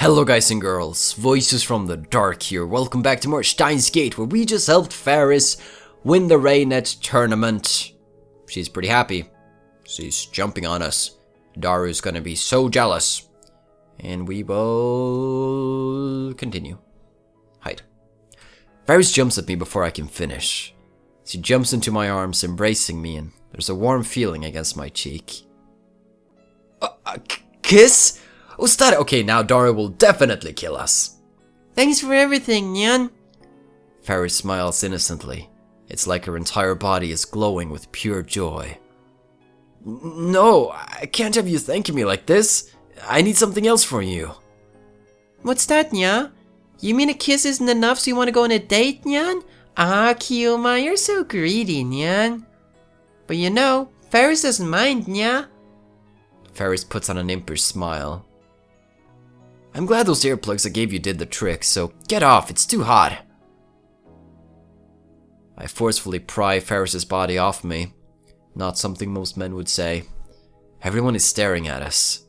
Hello guys and girls, Voices from the Dark here. Welcome back to more Steins Gate, where we just helped Faris win the Raynet tournament. She's pretty happy. She's jumping on us. Daru's gonna be so jealous. And we will continue. Hide. Faris jumps at me before I can finish. She jumps into my arms, embracing me, and there's a warm feeling against my cheek. Kiss? What's that? Okay, now Daru will definitely kill us. Thanks for everything, Nyan. Faris smiles innocently. It's like her entire body is glowing with pure joy. No, I can't have you thanking me like this. I need something else from you. What's that, Nya? You mean a kiss isn't enough, so you want to go on a date, Nyan? Ah, Kyuma, you're so greedy, Nyan. But you know, Faris doesn't mind, Nya. Faris puts on an impish smile. I'm glad those earplugs I gave you did the trick, so get off, it's too hot. I forcefully pry Faris's body off me. Not something most men would say. Everyone is staring at us.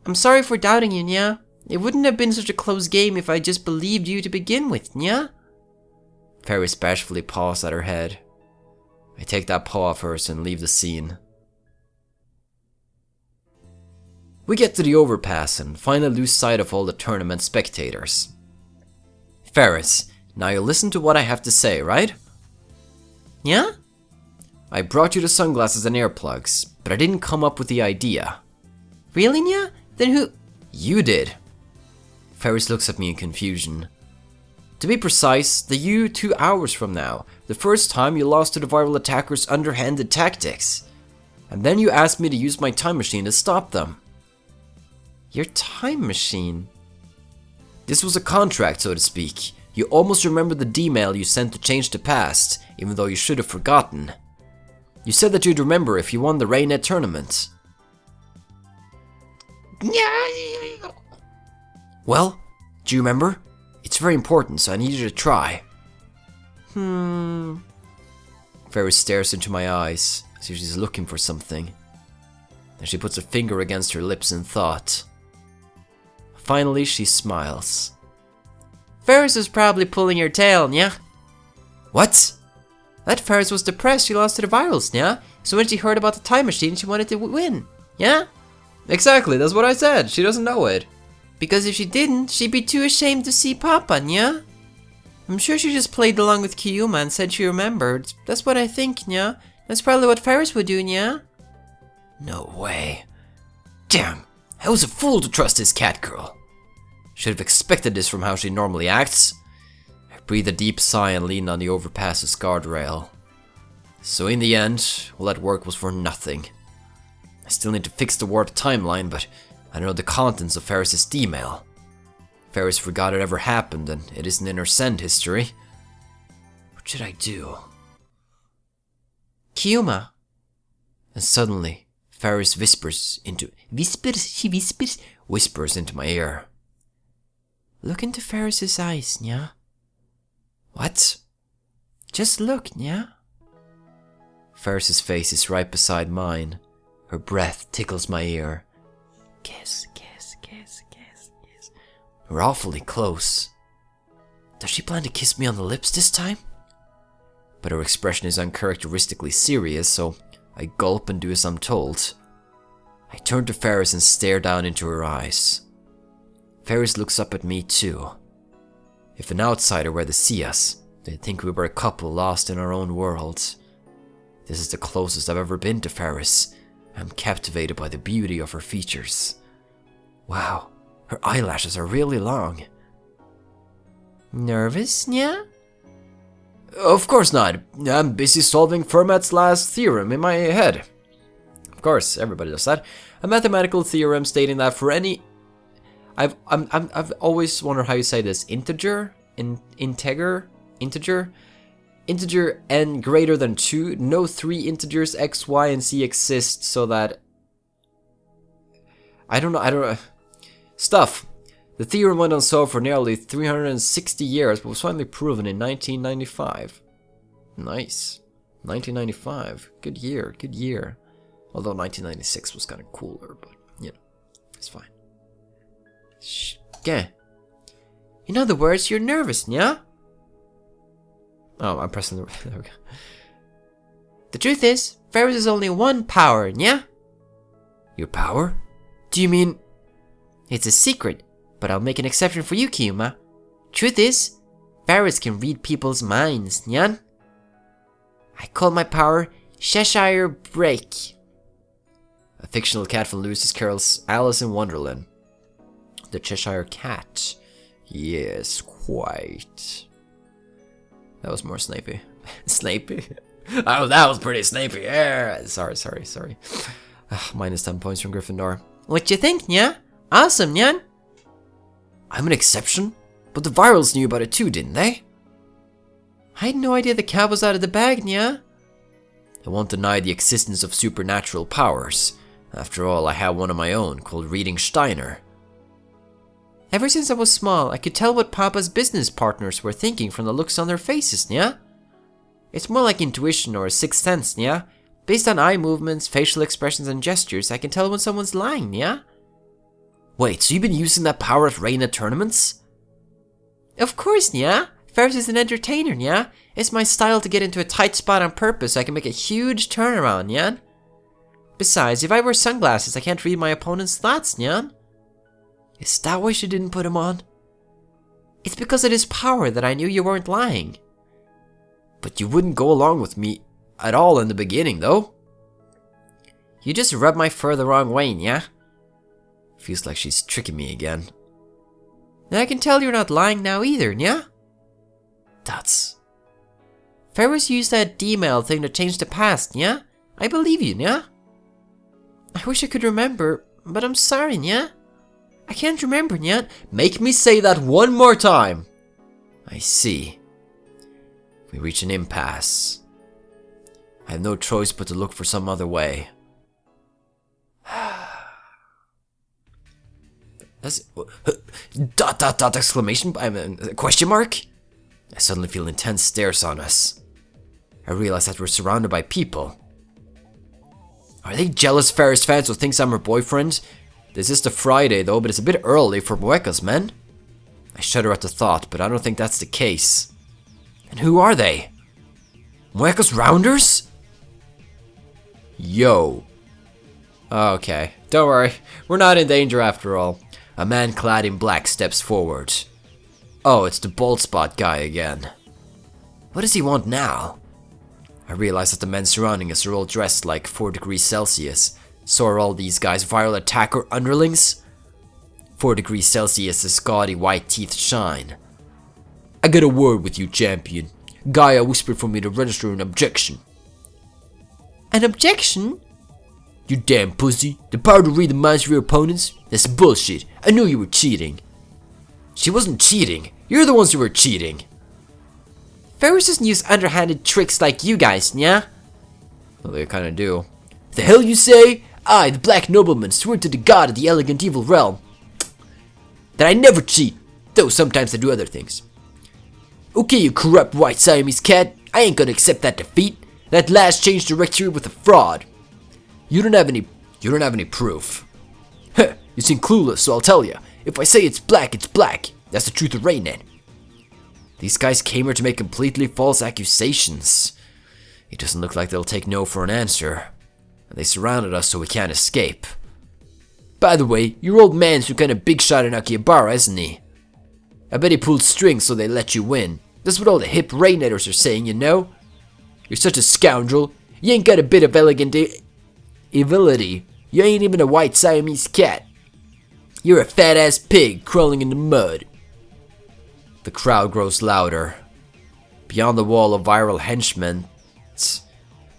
I'm sorry for doubting you, Nya. It wouldn't have been such a close game if I just believed you to begin with, Nya. Faris bashfully paws at her head. I take that paw of hers and leave the scene. We get to the overpass and finally lose sight of all the tournament spectators. Faris, now you listen to what I have to say, right? Yeah? I brought you the sunglasses and earplugs, but I didn't come up with the idea. Really, Nya? Then who? You did. Faris looks at me in confusion. To be precise, you 2 hours from now, the first time you lost to the viral attackers' underhanded tactics. And then you asked me to use my time machine to stop them. Your time machine? This was a contract, so to speak. You almost remember the D-mail you sent to change the past, even though you should have forgotten. You said that you'd remember if you won the Raynet tournament. Well, do you remember? It's very important, so I need you to try. Faris stares into my eyes, as if she's looking for something. Then she puts a finger against her lips in thought. Finally, she smiles. Faris is probably pulling your tail, Nya. What? That Faris was depressed she lost to the virals, Nya. So when she heard about the time machine, she wanted to win, yeah? Exactly, that's what I said. She doesn't know it. Because if she didn't, she'd be too ashamed to see Papa, Nya. I'm sure she just played along with Kyuma and said she remembered. That's what I think, Nya. That's probably what Faris would do, Nya. No way. Damn, I was a fool to trust this cat girl. Should have expected this from how she normally acts. I breathe a deep sigh and lean on the overpass's guardrail. So in the end, all that work was for nothing. I still need to fix the warped timeline, but I don't know the contents of Faris's D-mail. Faris forgot it ever happened, and it isn't in her send history. What should I do? Kyuma. And suddenly, Faris whispers into my ear. Look into Faris's eyes, Nya. What? Just look, Nya. Faris's face is right beside mine. Her breath tickles my ear. Kiss, kiss, kiss, kiss, kiss. We're awfully close. Does she plan to kiss me on the lips this time? But her expression is uncharacteristically serious, so I gulp and do as I'm told. I turn to Faris and stare down into her eyes. Faris looks up at me too. If an outsider were to see us, they'd think we were a couple lost in our own world. This is the closest I've ever been to Faris. I'm captivated by the beauty of her features. Wow, her eyelashes are really long. Nervous, Nya? Of course not. I'm busy solving Fermat's last theorem in my head. Of course, everybody does that. A mathematical theorem stating that for any... I've always wondered how you say this. Integer n greater than 2. No 3 integers x, y, and z exist so that... I don't know. Stuff. The theorem went unsolved for nearly 360 years, but was finally proven in 1995. Nice. 1995. Good year. Although 1996 was kind of cooler, but, you know, it's fine. Okay. In other words, you're nervous, yeah? Oh, I'm pressing the... There we go. The truth is, Faris is only one power, yeah? Your power? Do you mean... It's a secret, but I'll make an exception for you, Kiyuma. Truth is, Faris can read people's minds, nyan? I call my power Cheshire Break. A fictional cat from Lewis Carroll's Alice in Wonderland. The Cheshire Cat. Yes, quite. That was more Snapey. Snapey? Oh, that was pretty Snapey. Yeah. Sorry. Minus 10 points from Gryffindor. What you think, nya? Awesome, nyan? I'm an exception? But the Virals knew about it too, didn't they? I had no idea the cat was out of the bag, nya? I won't deny the existence of supernatural powers. After all, I have one of my own, called reading Steiner. Ever since I was small, I could tell what Papa's business partners were thinking from the looks on their faces, nya? It's more like intuition or a sixth sense, nya? Based on eye movements, facial expressions, and gestures, I can tell when someone's lying, nya? Wait, so you've been using that power at Reina tournaments? Of course, nya? Faris is an entertainer, nya? It's my style to get into a tight spot on purpose so I can make a huge turnaround, nya? Besides, if I wear sunglasses, I can't read my opponent's thoughts, nya? Is that why she didn't put him on? It's because of his power that I knew you weren't lying. But you wouldn't go along with me at all in the beginning, though. You just rubbed my fur the wrong way, nya? Feels like she's tricking me again. And I can tell you're not lying now either, nya? That's... Faris used that D-mail thing to change the past, nya? I believe you, nya? I wish I could remember, but I'm sorry, nya? I can't remember, nya? Make me say that one more time! I see. We reach an impasse. I have no choice but to look for some other way. That's... exclamation... question mark? I suddenly feel intense stares on us. I realize that we're surrounded by people. Are they jealous Faris fans who thinks I'm her boyfriend? This is the Friday though, but it's a bit early for Muecas, men. I shudder at the thought, but I don't think that's the case. And who are they? Muecas Rounders? Yo. Okay, don't worry. We're not in danger after all. A man clad in black steps forward. Oh, it's the bald spot guy again. What does he want now? I realize that the men surrounding us are all dressed like 4 degrees Celsius. So are all these guys viral attacker underlings? 4 degrees Celsius, the gaudy white teeth shine. I got a word with you, champion. Gaia whispered for me to register an objection. An objection? You damn pussy. The power to read the minds of your opponents? That's bullshit. I knew you were cheating. She wasn't cheating. You're the ones who were cheating. Faris doesn't use underhanded tricks like you guys, nya? Well, they kinda do. The hell you say? I, the black nobleman, swear to the god of the elegant evil realm that I never cheat, though sometimes I do other things. Okay, you corrupt white Siamese cat, I ain't gonna accept that defeat. That last change directory with a fraud. You don't have any proof. Heh, you seem clueless, so I'll tell you. If I say it's black, it's black. That's the truth of Raynet. These guys came here to make completely false accusations. It doesn't look like they'll take no for an answer. And they surrounded us so we can't escape. By the way, your old man's some kind of big shot in Akihabara, isn't he? I bet he pulled strings so they let you win. That's what all the hip Raynetters are saying, you know? You're such a scoundrel. You ain't got a bit of elegant evility. You ain't even a white Siamese cat. You're a fat-ass pig crawling in the mud. The crowd grows louder. Beyond the wall of viral henchmen,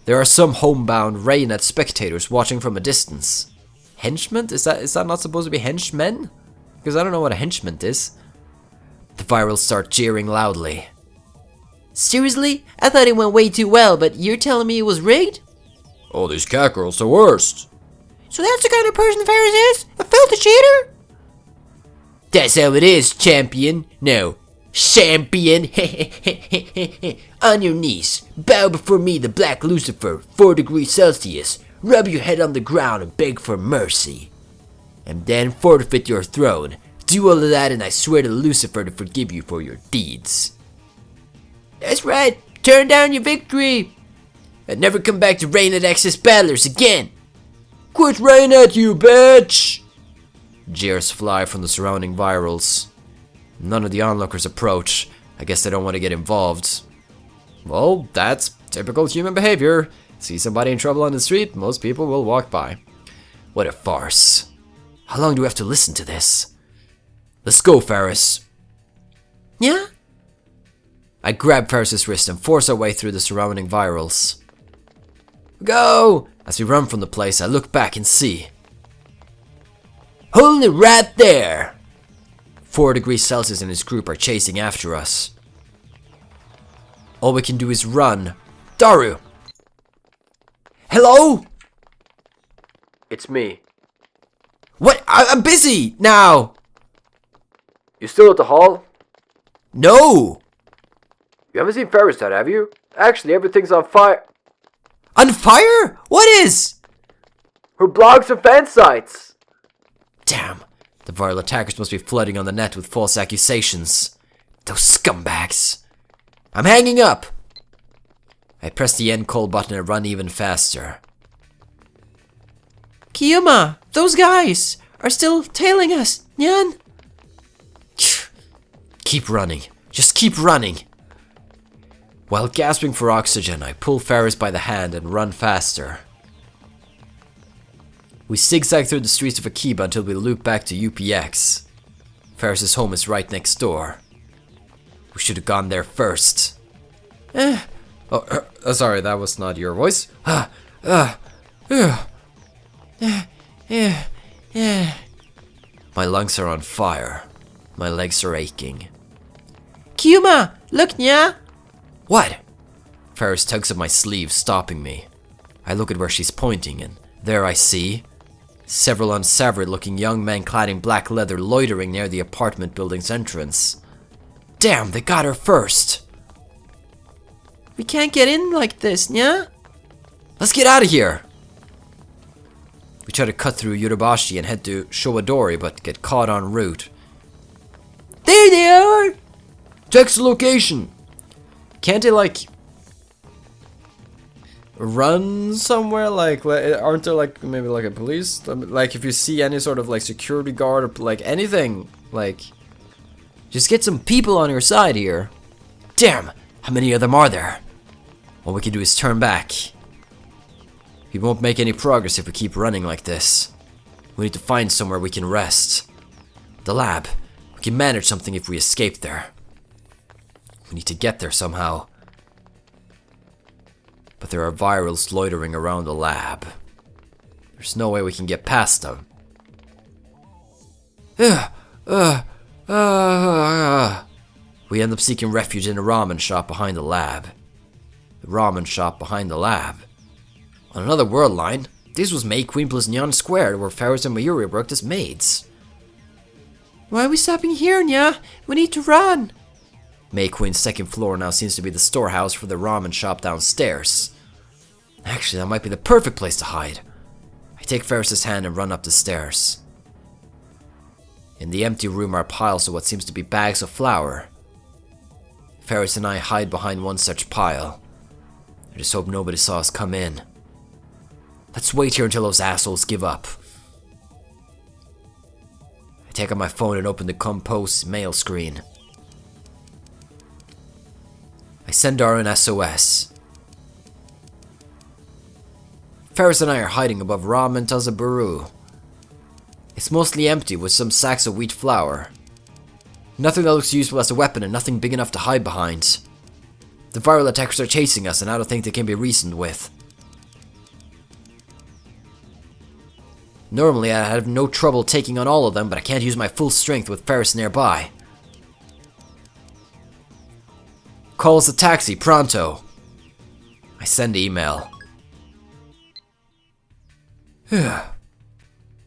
there are some homebound Raynet spectators watching from a distance. Henchmen? Is that not supposed to be henchmen? Because I don't know what a henchman is. The virals start cheering loudly. Seriously? I thought it went way too well, but you're telling me it was rigged? Oh, these cat girls, the worst. So that's the kind of person Faris is? A filthy cheater? That's how it is, champion. No, champion. On your knees, bow before me, the Black Lucifer, 4 degrees Celsius. Rub your head on the ground and beg for mercy. And then forfeit your throne. Do all of that and I swear to Lucifer to forgive you for your deeds. That's right. Turn down your victory. And never come back to rain at excess battlers again. Quit rain at you, bitch! Jeers fly from the surrounding virals. None of the onlookers approach. I guess they don't want to get involved. Well, that's typical human behavior. See somebody in trouble on the street, most people will walk by. What a farce. How long do we have to listen to this? Let's go, Faris. Yeah? I grab Faris's wrist and force our way through the surrounding virals. Go! As we run from the place, I look back and see. Holding it right there! 4 degrees Celsius and his group are chasing after us. All we can do is run. Daru! Hello? It's me. What? I'm busy now! You still at the hall? No! You haven't seen Faris yet, have you? Actually, everything's on fire. On fire? What is? Her blogs and fan sites. Damn. The viral attackers must be flooding on the net with false accusations. Those scumbags. I'm hanging up. I press the end call button and run even faster. Kiyuma, those guys are still tailing us, Nyan. Keep running. Just keep running. While gasping for oxygen, I pull Faris by the hand and run faster. We zigzag through the streets of Akiba until we loop back to UPX. Faris's home is right next door. We should have gone there first. Sorry, that was not your voice. My lungs are on fire. My legs are aching. Kiyuma, look, Nya. What? Faris tugs at my sleeve, stopping me. I look at where she's pointing, and there I see several unsavory-looking young men clad in black leather loitering near the apartment building's entrance. Damn, they got her first. We can't get in like this, Nya. Let's get out of here. We try to cut through Yurabashi and head to Showadori, but get caught en route. There they are! Text location. Can't they, like, run somewhere? Like, aren't there, like, maybe, like, a police? Like, if you see any sort of, like, security guard or, like, anything, like, just get some people on your side here. Damn, how many of them are there? All we can do is turn back. We won't make any progress if we keep running like this. We need to find somewhere we can rest. The lab. We can manage something if we escape there. We need to get there somehow. But there are virals loitering around the lab. There's no way we can get past them. We end up seeking refuge in a ramen shop behind the lab. The ramen shop behind the lab. On another world line, this was May Queen plus Nyan Square, where Faris and Mayuri worked as maids. Why are we stopping here, Nya? We need to run. May Queen's second floor now seems to be the storehouse for the ramen shop downstairs. Actually, that might be the perfect place to hide. I take Faris's hand and run up the stairs. In the empty room are piles of what seems to be bags of flour. Faris and I hide behind one such pile. I just hope nobody saw us come in. Let's wait here until those assholes give up. I take out my phone and open the Compost's mail screen. I send Dara an SOS. Faris and I are hiding above Ramen Tazaburu. It's mostly empty with some sacks of wheat flour. Nothing that looks useful as a weapon and nothing big enough to hide behind. The viral attackers are chasing us and I don't think they can be reasoned with. Normally I'd have no trouble taking on all of them, but I can't use my full strength with Faris nearby. Call us a taxi, pronto. I send email.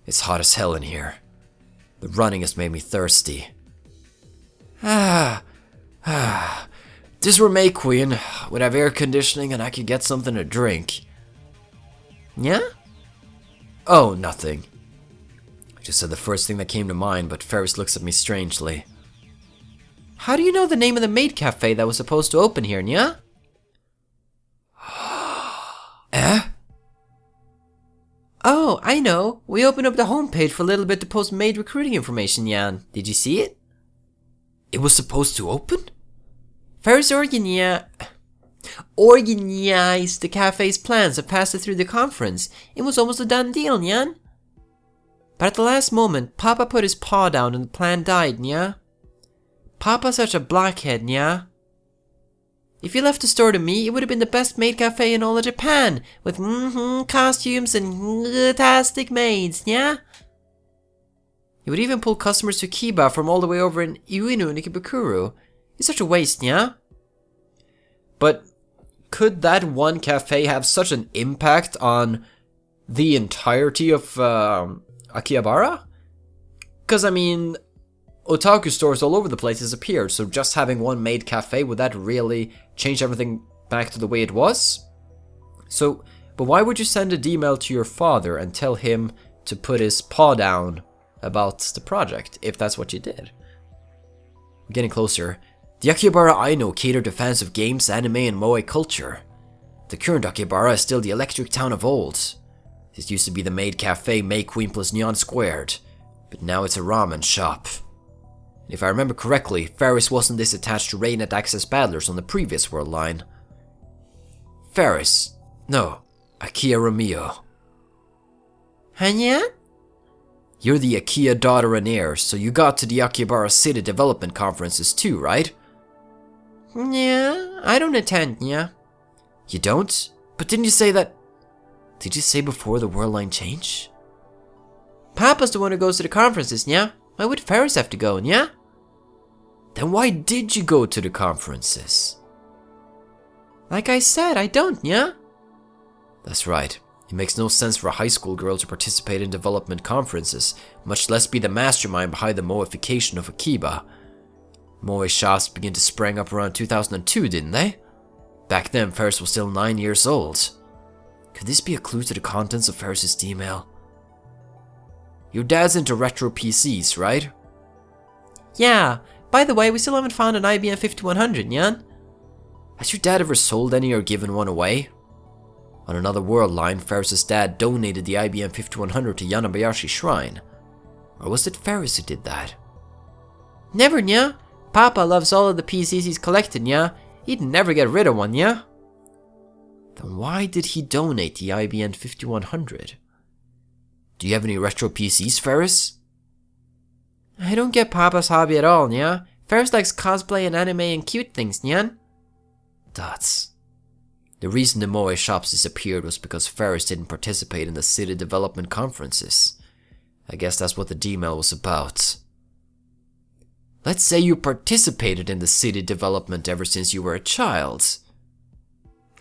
It's hot as hell in here. The running has made me thirsty. This were May Queen, would have air conditioning and I could get something to drink. Yeah? Oh, nothing. I I just said the first thing that came to mind, but Faris looks at me strangely. How do you know the name of the maid cafe that was supposed to open here, nya? Eh? Oh, I know. We opened up the homepage for a little bit to post maid recruiting information, Jan. Did you see it? It was supposed to open? Faris organized the cafe's plans and passed it through the conference. It was almost a done deal, Jan. But at the last moment, Papa put his paw down and the plan died, nya. Papa's such a blockhead, nya. If you left the store to me, it would have been the best maid cafe in all of Japan, with costumes and fantastic maids, nya. You would even pull customers to Kiba from all the way over in Ueno and Ikebukuro. It's such a waste, nya. But could that one cafe have such an impact on the entirety of Akihabara? Because, I mean, otaku stores all over the place has appeared, so just having one maid cafe, would that really change everything back to the way it was? So, but why would you send an email to your father and tell him to put his paw down about the project, if that's what you did? I'm getting closer. The Akihabara I know catered to fans of games, anime, and moe culture. The current Akihabara is still the electric town of old. This used to be the maid cafe May Queen plus Neon Squared, but now it's a ramen shop. If I remember correctly, Faris wasn't this attached to Raynet Access Battlers on the previous world line. Faris. No, Akia Romeo. Hanya? You're the Akia daughter and heir, so you got to the Akihabara City Development Conferences too, right? Yeah, I don't attend, yeah. You don't? But didn't you say that... Did you say before the world line change? Papa's the one who goes to the conferences, yeah? Why would Faris have to go, yeah? Then why did you go to the conferences? Like I said, I don't, yeah? That's right. It makes no sense for a high school girl to participate in development conferences, much less be the mastermind behind the moeification of Akiba. Moe shops began to spring up around 2002, didn't they? Back then, Faris was still 9 years old. Could this be a clue to the contents of Faris' email? Your dad's into retro PCs, right? Yeah. By the way, we still haven't found an IBM 5100, Jan. Has your dad ever sold any or given one away? On another world line, Faris' dad donated the IBM 5100 to Yanabayashi Shrine. Or was it Faris who did that? Never, nya. Papa loves all of the PCs he's collected, nya. He'd never get rid of one, nya. Then why did he donate the IBM 5100? Do you have any retro PCs, Faris? I don't get Papa's hobby at all, nya. Faris likes cosplay and anime and cute things, nyan. Dots. The reason the moe shops disappeared was because Faris didn't participate in the city development conferences. I guess that's what the D-mail was about. Let's say you participated in the city development ever since you were a child.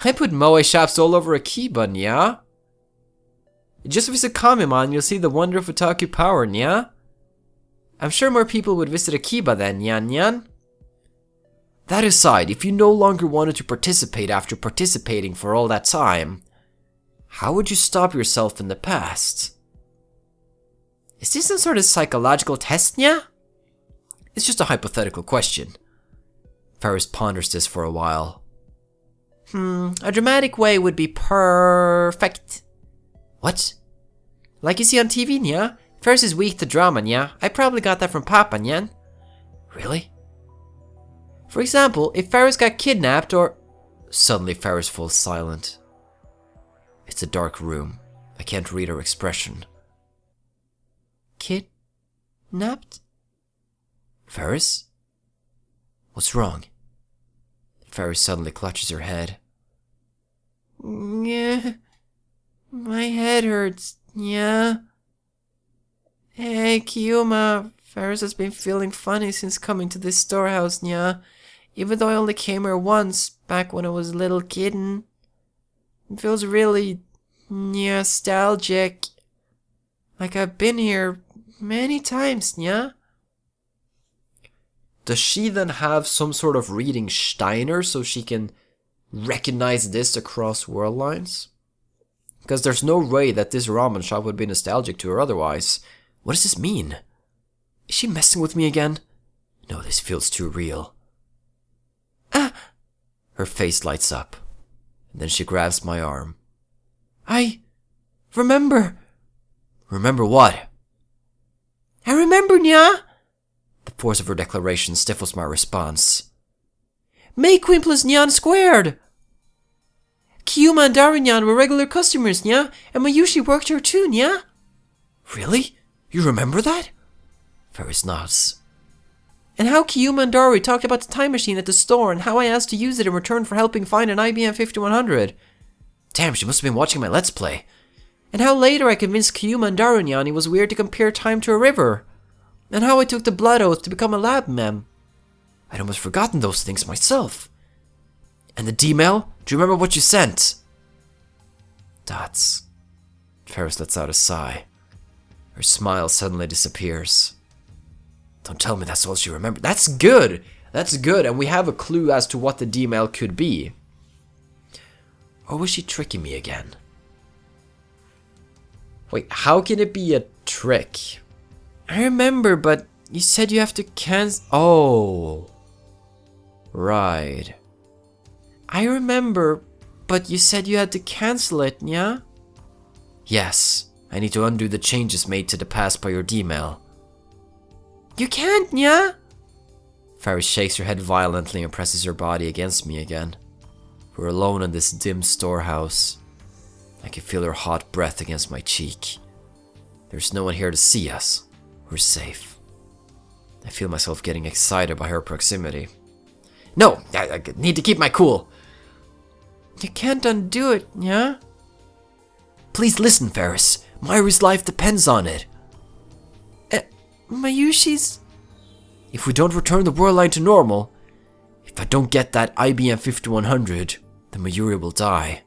I put moe shops all over Akiba, nya. Just visit Kamimon, you'll see the wonder of otaku power, nya. I'm sure more people would visit Akiba then, nyan. That aside, if you no longer wanted to participate after participating for all that time, how would you stop yourself in the past? Is this some sort of psychological test, nya? It's just a hypothetical question. Faris ponders this for a while. A dramatic way would be perfect. What? Like you see on TV, nya? Faris is weak to drama, nya. I probably got that from Papa, nyan. Really? For example, if Faris got kidnapped or... Suddenly Faris falls silent. It's a dark room. I can't read her expression. Kidnapped? Faris? What's wrong? Faris suddenly clutches her head. Yeah, my head hurts, yeah. Hey, Kiyuma, Faris has been feeling funny since coming to this storehouse, nya. Even though I only came here once, back when I was a little kitten. It feels really nostalgic. Like I've been here many times, nya. Does she then have some sort of reading Steiner so she can recognize this across world lines? Because there's no way that this ramen shop would be nostalgic to her otherwise. What does this mean? Is she messing with me again? No, this feels too real. Ah! Her face lights up, and then she grabs my arm. I remember. Remember what? I remember, nya. The force of her declaration stifles my response. May Queen plus Nyan squared. Kiyuma and Darinyan were regular customers, nya, and Mayushi worked here too, nya. Really? You remember that? Faris nods. And how Kiyuma and Dari talked about the time machine at the store and how I asked to use it in return for helping find an IBM 5100. Damn, she must have been watching my Let's Play. And how later I convinced Kiyuma and Darinyan it was weird to compare time to a river. And how I took the blood oath to become a lab mem. I'd almost forgotten those things myself. And the D-mail? Do you remember what you sent? Dots. Faris lets out a sigh. Her smile suddenly disappears. Don't tell me that's all she remembered. That's good! That's good, and we have a clue as to what the D-mail could be. Or was she tricking me again? Wait, how can it be a trick? I remember, but you said you have to cancel. Oh. Right. I remember, but you said you had to cancel it, nya? Yes, I need to undo the changes made to the past by your D-mail. You can't, nya? Faris shakes her head violently and presses her body against me again. We're alone in this dim storehouse. I can feel her hot breath against my cheek. There's no one here to see us. We're safe. I feel myself getting excited by her proximity. No! I need to keep my cool! You can't undo it, nya? Please listen, Faris. Mayuri's life depends on it. Mayushi's... If we don't return the world line to normal, if I don't get that IBM 5100, then Mayuri will die.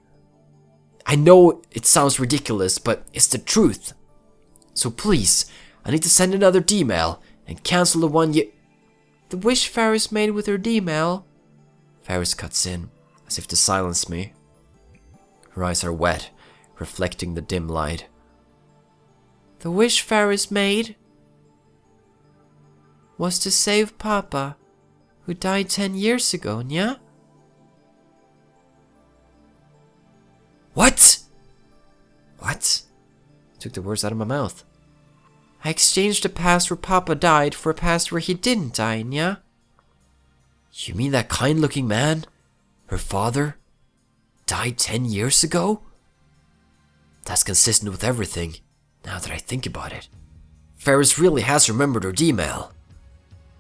I know it sounds ridiculous, but it's the truth. So please, I need to send another D-mail and cancel the one you... The wish Faris made with her D-mail. Faris cuts in, as if to silence me. Her eyes are wet, reflecting the dim light. The wish Faris made was to save Papa, who died 10 years ago, nya? What? What? You took the words out of my mouth. I exchanged a past where Papa died for a past where he didn't die, nya? You mean that kind-looking man, her father, died 10 years ago? That's consistent with everything, now that I think about it. Faris really has remembered her D-mail.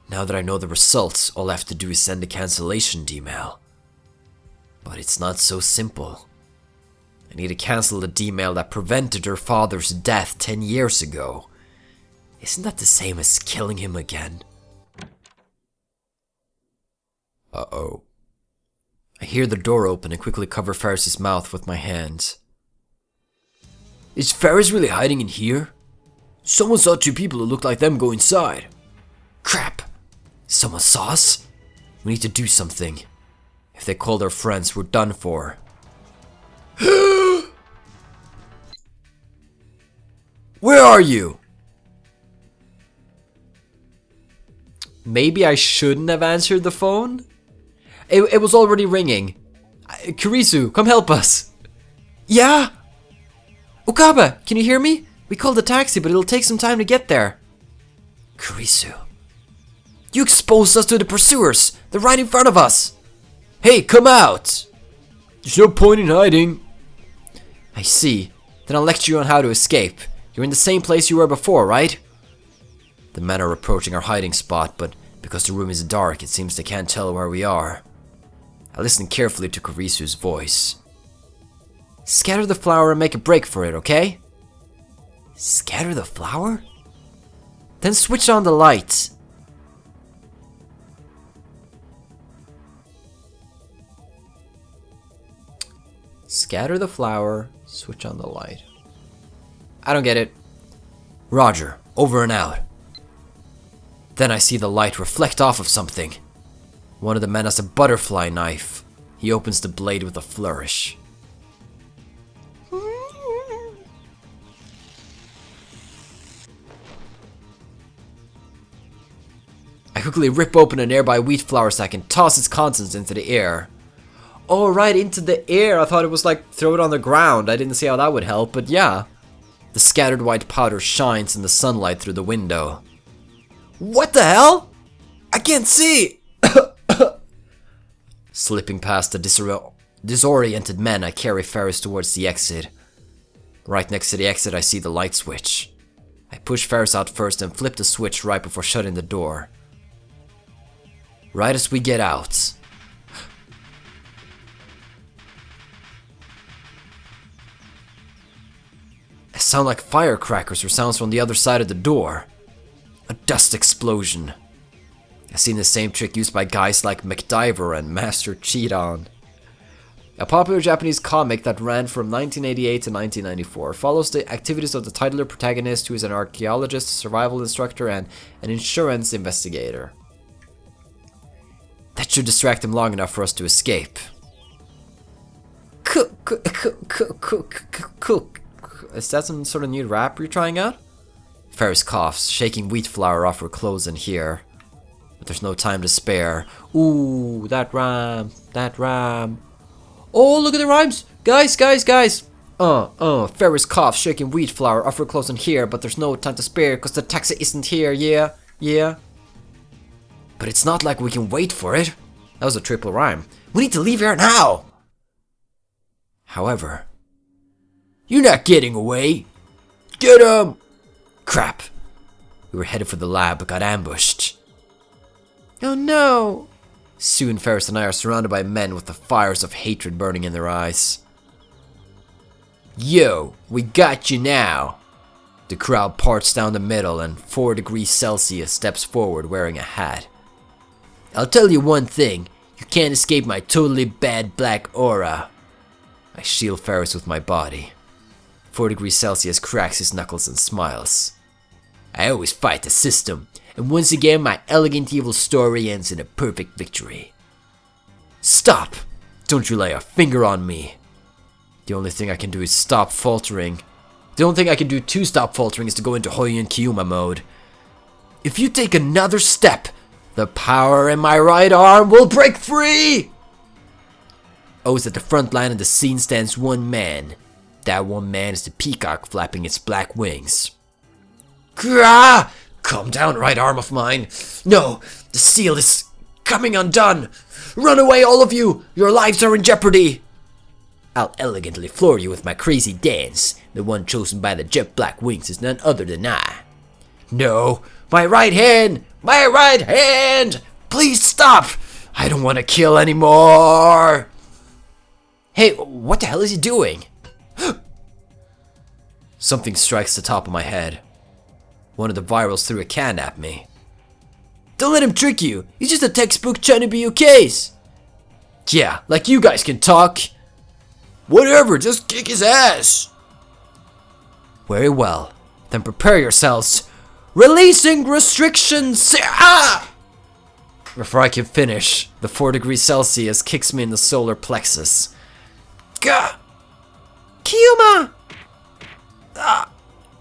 Now that I know the results, all I have to do is send a cancellation D-mail. But it's not so simple. I need to cancel the D-mail that prevented her father's death 10 years ago. Isn't that the same as killing him again? Uh-oh. I hear the door open and quickly cover Faris' mouth with my hands. Is Faris really hiding in here? Someone saw two people who looked like them go inside. Crap! Someone saw us? We need to do something. If they called our friends, we're done for. Where are you? Maybe I shouldn't have answered the phone? It was already ringing. Kurisu, come help us. Yeah? Okaba, can you hear me? We called a taxi, but it'll take some time to get there. Kurisu. You exposed us to the pursuers. They're right in front of us. Hey, come out. There's no point in hiding. I see. Then I'll lecture you on how to escape. You're in the same place you were before, right? The men are approaching our hiding spot, but because the room is dark, it seems they can't tell where we are. I listen carefully to Kurisu's voice. Scatter the flower and make a break for it, okay? Scatter the flower? Then switch on the light. Scatter the flower, switch on the light. I don't get it. Roger, over and out. Then I see the light reflect off of something. One of the men has a butterfly knife. He opens the blade with a flourish. quickly rip open a nearby wheat flour sack and toss its contents into the air. Oh, right, into the air. I thought it was like throw it on the ground. I didn't see how that would help, but yeah. The scattered white powder shines in the sunlight through the window. What the hell? I can't see! Slipping past the disoriented men, I carry Faris towards the exit. Right next to the exit, I see the light switch. I push Faris out first and flip the switch right before shutting the door. Right as we get out. It sounds like firecrackers or sounds from the other side of the door. A dust explosion. I've seen the same trick used by guys like MacDiver and Master Cheaton. A popular Japanese comic that ran from 1988 to 1994 follows the activities of the titular protagonist, who is an archaeologist, survival instructor, and an insurance investigator. That should distract him long enough for us to escape. Is that some sort of new rap you're trying out? Faris coughs, shaking wheat flour off her clothes in here. But there's no time to spare. Ooh, that rhyme. Oh, look at the rhymes! Guys! Faris coughs, shaking wheat flour off her clothes in here, but there's no time to spare because the taxi isn't here, yeah. But it's not like we can wait for it. That was a triple rhyme. We need to leave here now! However, you're not getting away. Get him! Crap. We were headed for the lab but got ambushed. Oh no! Soon Faris and I are surrounded by men with the fires of hatred burning in their eyes. Yo, we got you now! The crowd parts down the middle and 4 degrees Celsius steps forward wearing a hat. I'll tell you one thing, you can't escape my totally bad black aura. I shield Faris with my body. 4 degrees Celsius cracks his knuckles and smiles. I always fight the system, and once again my elegant evil story ends in a perfect victory. Stop! Don't you lay a finger on me. The only thing I can do is stop faltering. The only thing I can do to stop faltering is to go into Hoyen Kyuma mode. If you take another step, the power in my right arm will break free! At the front line of the scene stands one man. That one man is the peacock flapping its black wings. Grah! Calm down, right arm of mine. No, the seal is coming undone. Run away, all of you! Your lives are in jeopardy! I'll elegantly floor you with my crazy dance. The one chosen by the jet black wings is none other than I. No, my right hand! My right hand! Please stop! I don't want to kill anymore! Hey, what the hell is he doing? Something strikes the top of my head. One of the virals threw a can at me. Don't let him trick you. He's just a textbook trying to be your case. Yeah, like you guys can talk. Whatever, just kick his ass. Very well. Then prepare yourselves. Releasing restrictions. Ah! Before I can finish, the 4 degrees Celsius kicks me in the solar plexus. Gah! Kyuma! Ah!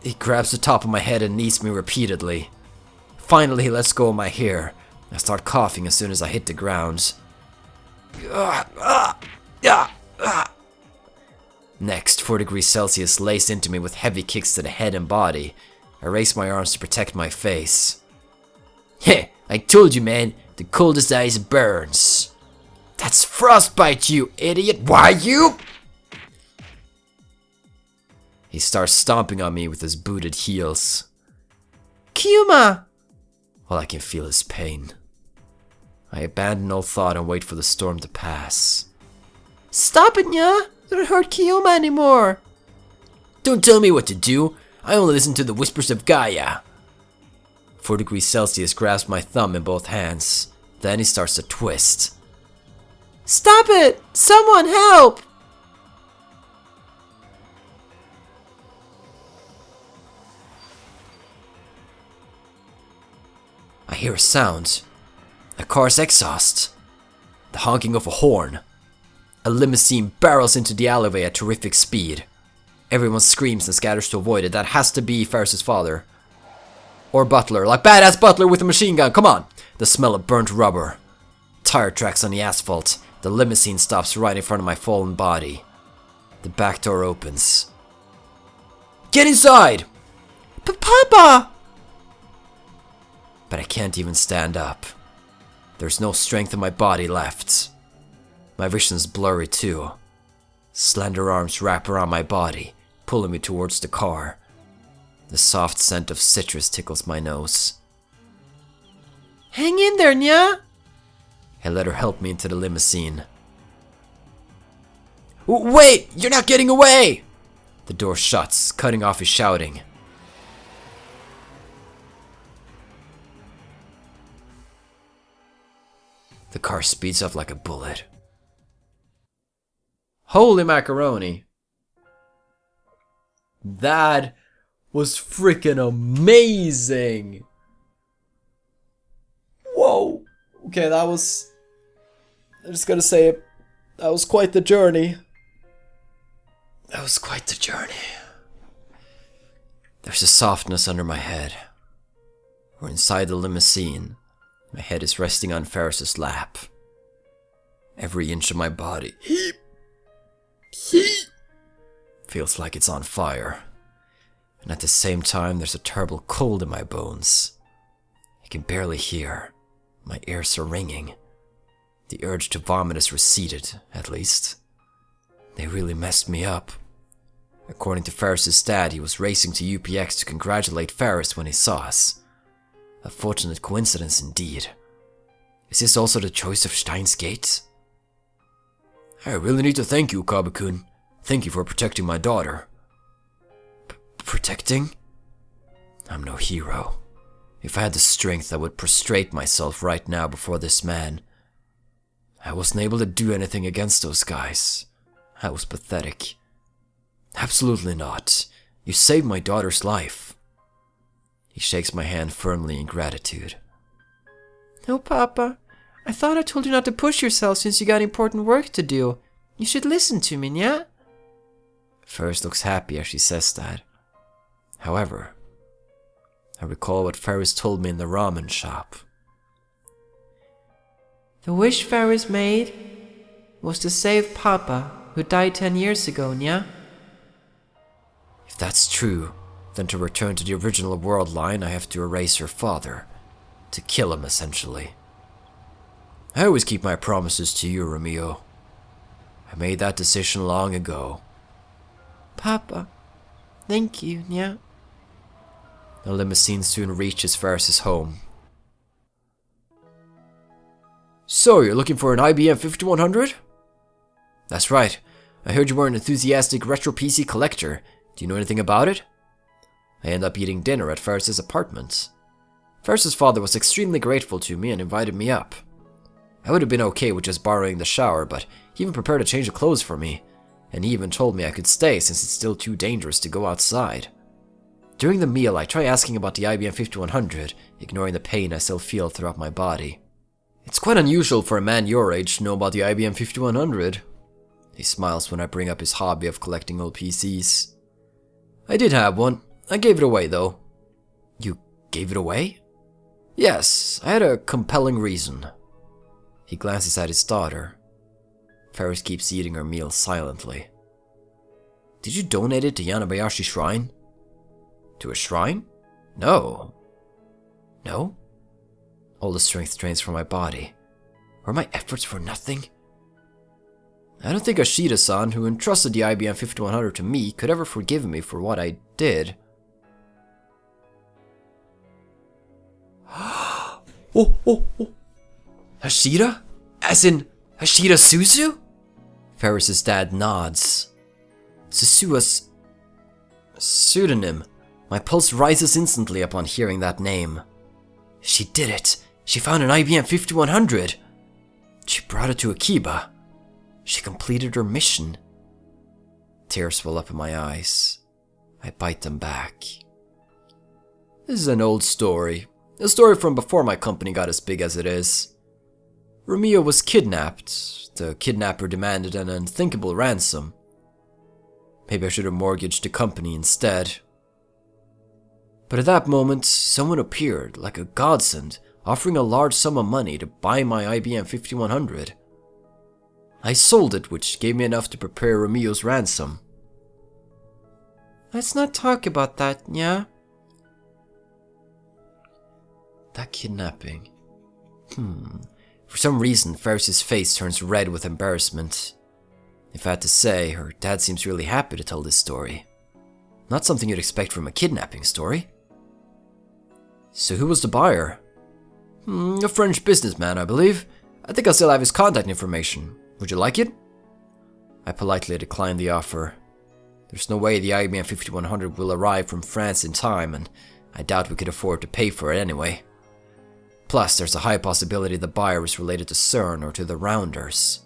He grabs the top of my head and knees me repeatedly. Finally, he lets go of my hair. I start coughing as soon as I hit the ground. Next, 4 degrees Celsius lays into me with heavy kicks to the head and body. I raise my arms to protect my face. Heh, I told you, man, the coldest ice burns. That's frostbite, you idiot. Why you? He starts stomping on me with his booted heels. Kyuma! All I can feel is pain. I abandon all thought and wait for the storm to pass. Stop it, nya! Don't hurt Kyuma anymore! Don't tell me what to do. I only listen to the whispers of Gaia. 4 degrees Celsius grabs my thumb in both hands. Then he starts to twist. Stop it! Someone help! I hear a sound. A car's exhaust. The honking of a horn. A limousine barrels into the alleyway at terrific speed. Everyone screams and scatters to avoid it. That has to be Faris' father. Or Butler. Like badass Butler with a machine gun. Come on. the smell of burnt rubber. Tire tracks on the asphalt. The limousine stops right in front of my fallen body. The back door opens. Get inside! Papa! But I can't even stand up. There's no strength in my body left. My vision's blurry too. Slender arms wrap around my body, pulling me towards the car. The soft scent of citrus tickles my nose. Hang in there, nya! I let her help me into the limousine. Wait! You're not getting away! The door shuts, cutting off his shouting. The car speeds up like a bullet. Holy macaroni! That was freaking amazing! Whoa! Okay, that was... I'm just gonna say it. That was quite the journey. That was quite the journey. There's a softness under my head. We're inside the limousine. My head is resting on Faris's lap. Every inch of my body feels like it's on fire. And at the same time, there's a terrible cold in my bones. I can barely hear. My ears are ringing. The urge to vomit has receded, at least. They really messed me up. According to Faris's dad, he was racing to UPX to congratulate Faris when he saw us. A fortunate coincidence indeed. Is this also the choice of Steins Gate? I really need to thank you, Kabe-kun. Thank you for protecting my daughter. Protecting? I'm no hero. If I had the strength, I would prostrate myself right now before this man. I wasn't able to do anything against those guys. I was pathetic. Absolutely not. You saved my daughter's life. He shakes my hand firmly in gratitude. No, Papa. I thought I told you not to push yourself since you got important work to do. You should listen to me, yeah? Faris looks happy as she says that. However, I recall what Faris told me in the ramen shop. The wish Faris made was to save Papa, who died 10 years ago, yeah? If that's true, then to return to the original world line, I have to erase her father. To kill him, essentially. I always keep my promises to you, Romeo. I made that decision long ago. Papa, thank you, yeah? The limousine soon reaches Faris's home. So, you're looking for an IBM 5100? That's right. I heard you were an enthusiastic retro PC collector. Do you know anything about it? I end up eating dinner at Faris's apartment. Faris's father was extremely grateful to me and invited me up. I would have been okay with just borrowing the shower, but he even prepared a change of clothes for me, and he even told me I could stay since it's still too dangerous to go outside. During the meal, I try asking about the IBM 5100, ignoring the pain I still feel throughout my body. It's quite unusual for a man your age to know about the IBM 5100. He smiles when I bring up his hobby of collecting old PCs. I did have one. I gave it away, though. You gave it away? Yes, I had a compelling reason. He glances at his daughter. Faris keeps eating her meal silently. Did you donate it to Yanabayashi Shrine? To a shrine? No. No? All the strength drains from my body. Were my efforts for nothing? I don't think Ashida-san, who entrusted the IBM 5100 to me, could ever forgive me for what I did. Oh. Hashira? As in, Hashira Suzu? Faris's dad nods. Susua's pseudonym. My pulse rises instantly upon hearing that name. She did it. She found an IBM 5100. She brought it to Akiba. She completed her mission. Tears well up in my eyes. I bite them back. This is an old story. A story from before my company got as big as it is. Romeo was kidnapped. The kidnapper demanded an unthinkable ransom. Maybe I should have mortgaged the company instead. But at that moment, someone appeared, like a godsend, offering a large sum of money to buy my IBM 5100. I sold it, which gave me enough to prepare Romeo's ransom. Let's not talk about that, yeah? That kidnapping. For some reason, Faris's face turns red with embarrassment. If I had to say, her dad seems really happy to tell this story. Not something you'd expect from a kidnapping story. So who was the buyer? A French businessman, I believe. I think I still have his contact information. Would you like it? I politely declined the offer. There's no way the IBM 5100 will arrive from France in time, and I doubt we could afford to pay for it anyway. Plus, there's a high possibility the buyer is related to CERN or to the Rounders.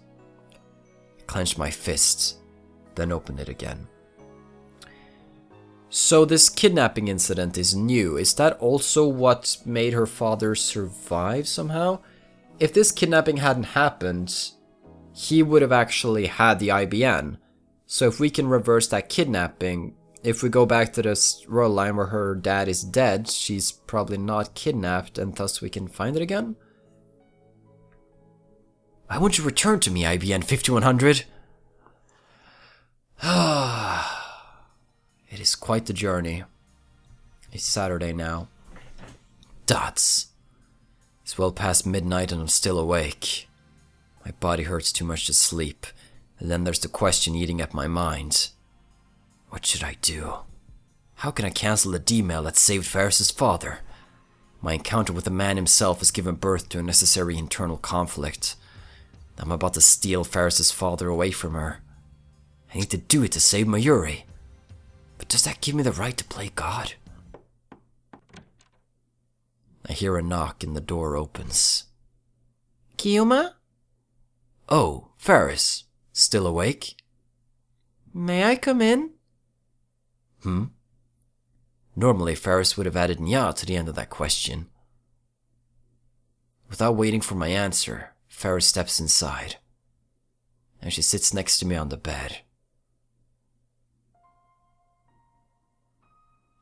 I clenched my fists, then opened it again. So this kidnapping incident is new. Is that also what made her father survive somehow? If this kidnapping hadn't happened, he would have actually had the IBN. So if we can reverse that kidnapping, if we go back to this royal line where her dad is dead, she's probably not kidnapped, and thus we can find it again? Why won't you return to me, IBN 5100? It is quite the journey. It's Saturday now. Dots. It's well past midnight and I'm still awake. My body hurts too much to sleep, and then there's the question eating at my mind. What should I do? How can I cancel the D-mail that saved Faris's father? My encounter with the man himself has given birth to a necessary internal conflict. I'm about to steal Faris's father away from her. I need to do it to save Mayuri. But does that give me the right to play God? I hear a knock and the door opens. Kiyuma? Oh, Faris. Still awake? May I come in? Normally, Faris would have added nya to the end of that question. Without waiting for my answer, Faris steps inside, and she sits next to me on the bed.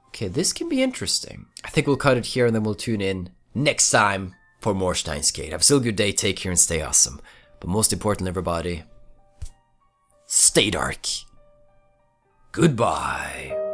Okay, this can be interesting. I think we'll cut it here and then we'll tune in next time for more Steins Gate. Have a still good day, take care and stay awesome. But most important, everybody, stay dark. Goodbye.